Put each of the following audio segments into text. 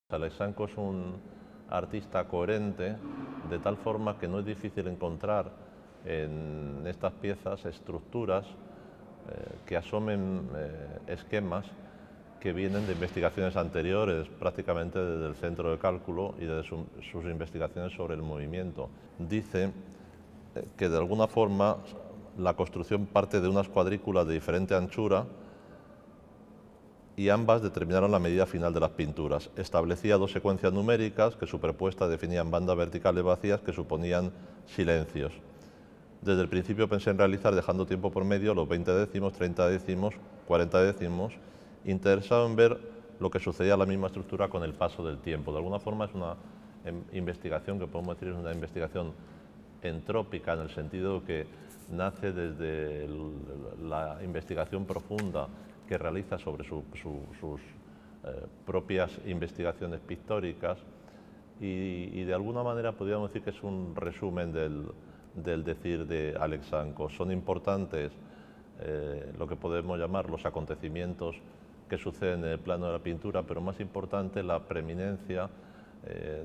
Alexanco es un artista coherente, de tal forma que no es difícil encontrar en estas piezas estructuras que asomen esquemas que vienen de investigaciones anteriores, prácticamente desde el centro de cálculo y de sus investigaciones sobre el movimiento. Dice que de alguna forma la construcción parte de unas cuadrículas de diferente anchura y ambas determinaron la medida final de las pinturas. Establecía dos secuencias numéricas que superpuestas definían bandas verticales vacías que suponían silencios. Desde el principio pensé en realizar, dejando tiempo por medio, los 20 décimos, 30 décimos, 40 décimos, interesado en ver lo que sucedía a la misma estructura con el paso del tiempo. De alguna forma es una investigación que podemos decir es una investigación entrópica, en el sentido que nace desde la investigación profunda que realiza sobre sus propias investigaciones pictóricas y de alguna manera podríamos decir que es un resumen del decir de Alexanco. Son importantes lo que podemos llamar los acontecimientos que suceden en el plano de la pintura, pero más importante la preeminencia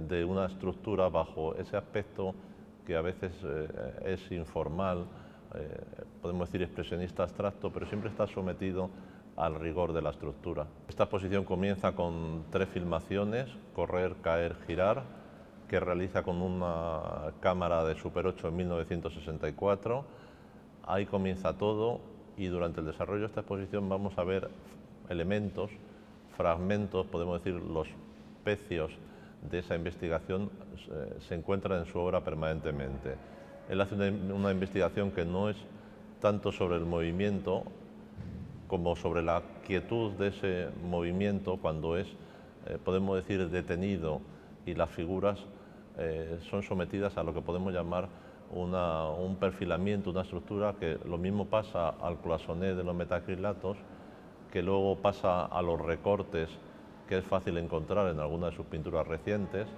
de una estructura bajo ese aspecto que a veces es informal, podemos decir expresionista abstracto, pero siempre está sometido al rigor de la estructura. Esta exposición comienza con 3 filmaciones, correr, caer, girar, que realiza con una cámara de Super 8 en 1964. Ahí comienza todo y durante el desarrollo de esta exposición vamos a ver elementos, fragmentos, podemos decir los pecios de esa investigación se encuentran en su obra permanentemente. Él hace una investigación que no es tanto sobre el movimiento como sobre la quietud de ese movimiento cuando es, podemos decir, detenido y las figuras son sometidas a lo que podemos llamar un perfilamiento, una estructura que lo mismo pasa al cloisonné de los metacrilatos, que luego pasa a los recortes que es fácil encontrar en algunas de sus pinturas recientes,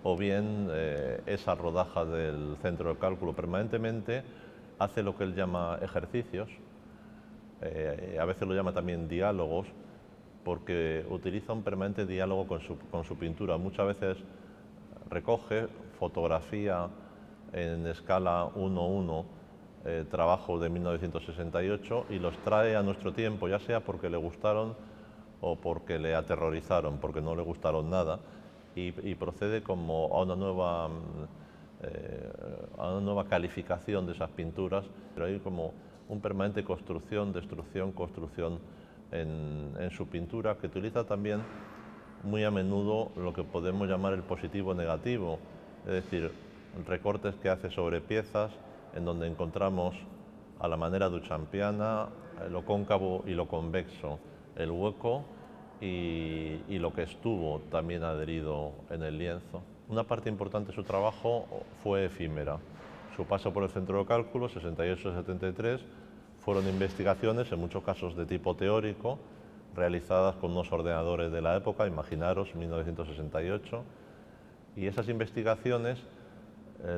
o bien esas rodajas del centro de cálculo. Permanentemente hace lo que él llama ejercicios, a veces lo llama también diálogos, porque utiliza un permanente diálogo con su pintura. Muchas veces recoge, fotografía en escala 1:1, trabajos de 1968 y los trae a nuestro tiempo, ya sea porque le gustaron o porque le aterrorizaron, porque no le gustaron nada, y procede como a una nueva calificación de esas pinturas, pero hay como un permanente construcción, destrucción, construcción en su pintura, que utiliza también muy a menudo lo que podemos llamar el positivo negativo, es decir, recortes que hace sobre piezas en donde encontramos a la manera duchampiana lo cóncavo y lo convexo, el hueco y lo que estuvo también adherido en el lienzo. Una parte importante de su trabajo fue efímera. Su paso por el centro de cálculo, 68-73, fueron investigaciones, en muchos casos de tipo teórico, realizadas con unos ordenadores de la época, imaginaros, 1968, y esas investigaciones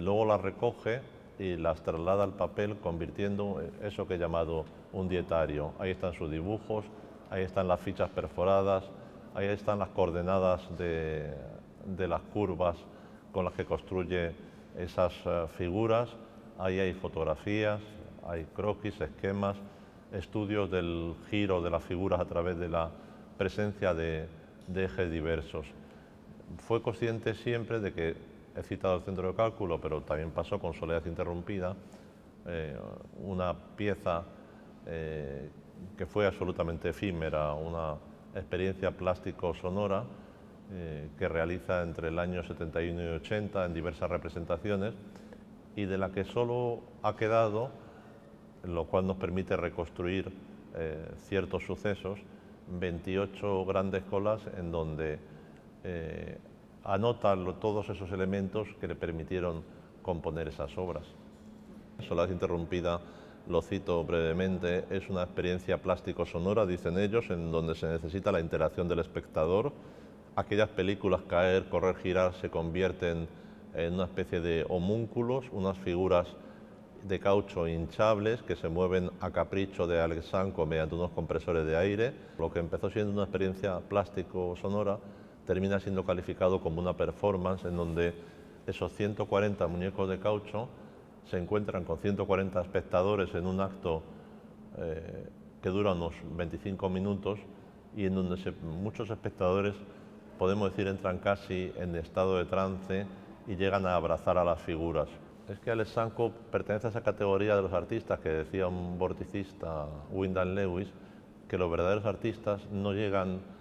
luego las recoge y las traslada al papel, convirtiendo eso que he llamado un dietario. Ahí están sus dibujos, ahí están las fichas perforadas, ahí están las coordenadas de las curvas con las que construye esas figuras, ahí hay fotografías, hay croquis, esquemas, estudios del giro de las figuras a través de la presencia de ejes diversos. Fue consciente siempre de que, he citado el centro de cálculo, pero también pasó con Soledad Interrumpida, una pieza que fue absolutamente efímera, una experiencia plástico-sonora que realiza entre el año 71 y 80 en diversas representaciones y de la que solo ha quedado, lo cual nos permite reconstruir ciertos sucesos, 28 grandes colas en donde anota todos esos elementos que le permitieron componer esas obras. Soledad Interrumpida, lo cito brevemente, es una experiencia plástico-sonora, dicen ellos, en donde se necesita la interacción del espectador. Aquellas películas, caer, correr, girar, se convierten en una especie de homúnculos, unas figuras de caucho hinchables que se mueven a capricho de Alexanco mediante unos compresores de aire. Lo que empezó siendo una experiencia plástico-sonora termina siendo calificado como una performance en donde esos 140 muñecos de caucho se encuentran con 140 espectadores en un acto que dura unos 25 minutos y en donde muchos espectadores, podemos decir, entran casi en estado de trance y llegan a abrazar a las figuras. Es que Alexanko pertenece a esa categoría de los artistas que decía un vorticista, Wyndham Lewis, que los verdaderos artistas no llegan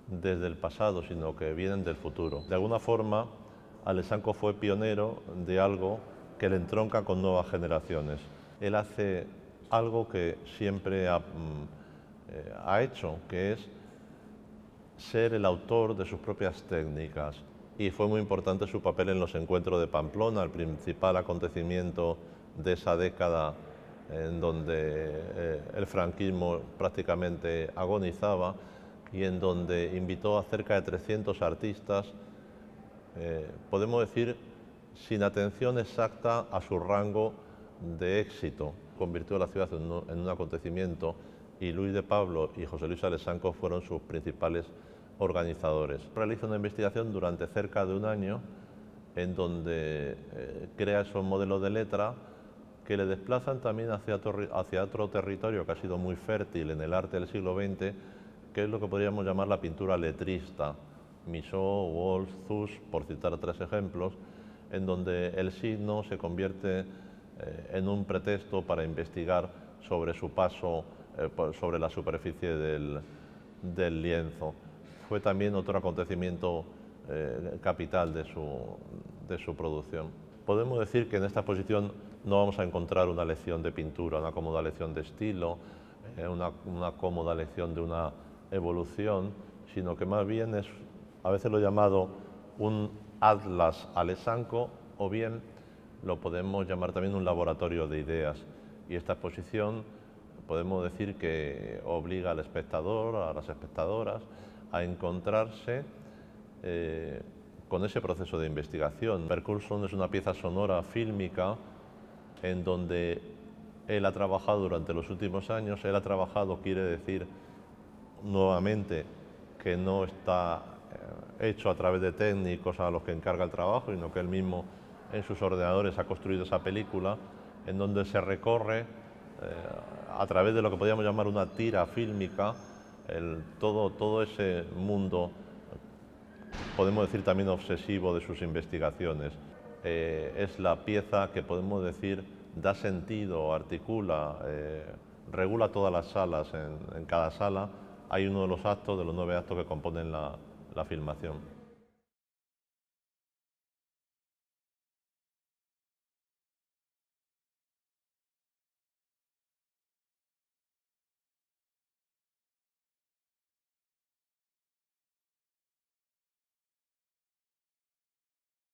desde el pasado, sino que vienen del futuro. De alguna forma, Alexanko fue pionero de algo que le entronca con nuevas generaciones. Él hace algo que siempre ha hecho, que es ser el autor de sus propias técnicas. Y fue muy importante su papel en los encuentros de Pamplona, el principal acontecimiento de esa década en donde el franquismo prácticamente agonizaba y en donde invitó a cerca de 300 artistas, podemos decir, sin atención exacta a su rango de éxito. Convirtió a la ciudad en un acontecimiento y Luis de Pablo y José Luis Alexanko fueron sus principales organizadores. Realiza una investigación durante cerca de un año en donde crea esos modelos de letra que le desplazan también hacia otro territorio que ha sido muy fértil en el arte del siglo XX, que es lo que podríamos llamar la pintura letrista. Missot, Wolf, Zus, por citar tres ejemplos, en donde el signo se convierte en un pretexto para investigar sobre su paso sobre la superficie del lienzo. Fue también otro acontecimiento capital de su producción. Podemos decir que en esta exposición no vamos a encontrar una lección de pintura, una cómoda lección de estilo, una cómoda lección de una evolución, sino que más bien es, a veces lo he llamado un atlas Alexanko, o bien lo podemos llamar también un laboratorio de ideas. Y esta exposición podemos decir que obliga al espectador, a las espectadoras, a encontrarse con ese proceso de investigación. Percursion es una pieza sonora fílmica en donde él ha trabajado durante los últimos años. Él ha trabajado, quiere decir nuevamente que no está hecho a través de técnicos a los que encarga el trabajo, sino que él mismo en sus ordenadores ha construido esa película en donde se recorre a través de lo que podríamos llamar una tira fílmica todo ese mundo, podemos decir también obsesivo, de sus investigaciones. Es la pieza que podemos decir da sentido, articula, regula todas las salas. En cada sala hay uno de los actos, de los 9 actos que componen la filmación.